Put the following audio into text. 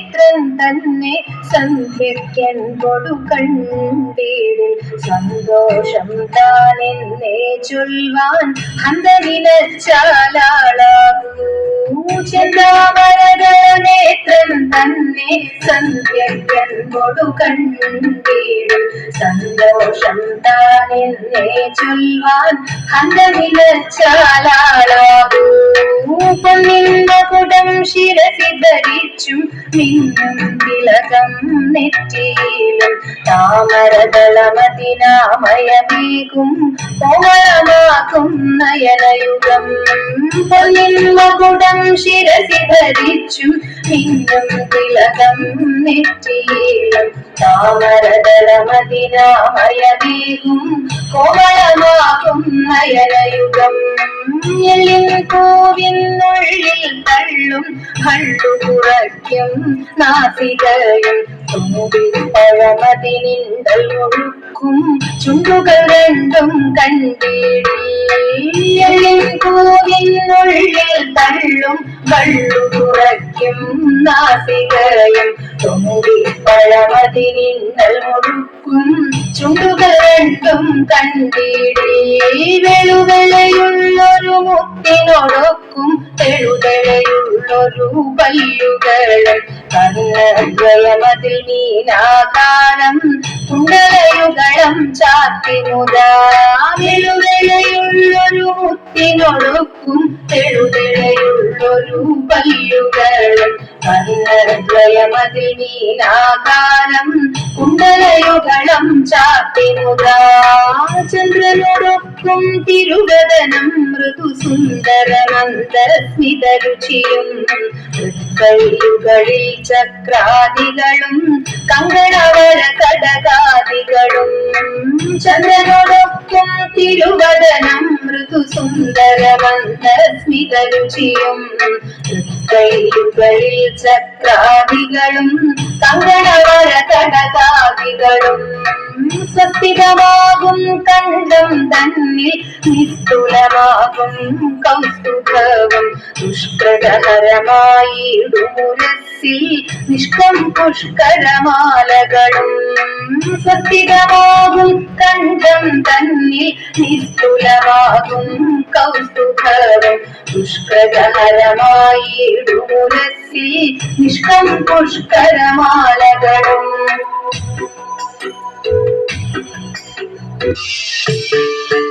നേത്രം തന്നെ സന്ധ്യയ്ക്കെൻപൊടു കണ്ടീടിൽ സന്തോഷം താനെന്നേ ചൊൽവാൻ അന്തനിലച്ചാലാളാകൂ ചെന്താമരകൾ നേത്രം തന്നെ സന്ധ്യയ്ക്കെൻപൊടു കണ്ടീടിൽ സന്തോഷം താനെന്നേ ചൊൽവാൻ അന്തനിലച്ചാലാളാകൂ പൊന്നിന്റെ കുടം ശിരസി ധരിച്ചും മിന്നും തിലകം നെറ്റിയിലും താമരദളമതിനാമയമേകും കോമളമാക്കും നയനയുഗം പൊന്നിന്റെ കുടം ശിരസി ധരിച്ചും മിന്നും തിലകം നെറ്റിയിലും താമരദളമതിനാമയമേകും കോമളമാക്കും നയനയുഗം എല്ലിൻ പൂവിനുള്ളിൽ തള്ളും കണ്ടു കുറയ്ക്കും നാസികയും തുമ്പിൽ പഴമതിനിന്തൽ ഒഴുക്കും ചുണ്ടുകൾ രണ്ടും കണ്ടിടി എല്ലിൻ പൂവിനുള്ളിൽ തള്ളും കള്ളു കുറയ്ക്കും നാസികയും തുമ്പിൽ പഴമതിനിന്തൽ ഒഴുക്കും ചുണ്ടുകൾ രണ്ടും കണ്ടിടി വെളുവെളയുള്ളൊരു മുത്തിനൊടുക്കും തെളുതെളയുള്ളൊരു പല്ലുകളും കർണദ്വയമതിൽ മീനാകാരം കുണ്ടലയുഗളം ചാത്തി മുതാ വെളുവെളയുള്ളൊരു മുത്തിനൊടുക്കും തെളുതെളയുള്ളൊരു പല്ലുകളും കർണദ്വയമതിൽ മീനാകാരം കുണ്ടലയുഗളം ചാത്തി മുതാ ചന്ദ്രനോടൊപ്പം തിരുവദനം മൃദു സുന്ദരമന്ദസ്മിത രുചിയും കൈയുകളിൽ ചക്രാദികളും കങ്കണവര കടകാദികളും ചന്ദ്രനോടൊപ്പം തിരുവദനം മൃദു സുന്ദരമന്ദസ്മിത രുചിയും കൈയുകളിൽ ചക്രാദികളും കങ്കണവര കടകാദികളും സ്വസ്തികമാകും കണ്ഠം തന്നിൽ നിസ്തുലമാകും കൗസ്തുഭവും ദുഷ്കൃതഹരമായിടുമുരസ്സിൽ നിഷ്കം പുഷ്കരമാലകളും സ്വസ്തികമാകും കണ്ഠം തന്നിൽ നിസ്തുലമാകും കൗസ്തുഭവും ദുഷ്കൃതഹരമായിടുമുരസ്സിൽ നിഷ്കം പുഷ്കരമാലകളും. Thank you.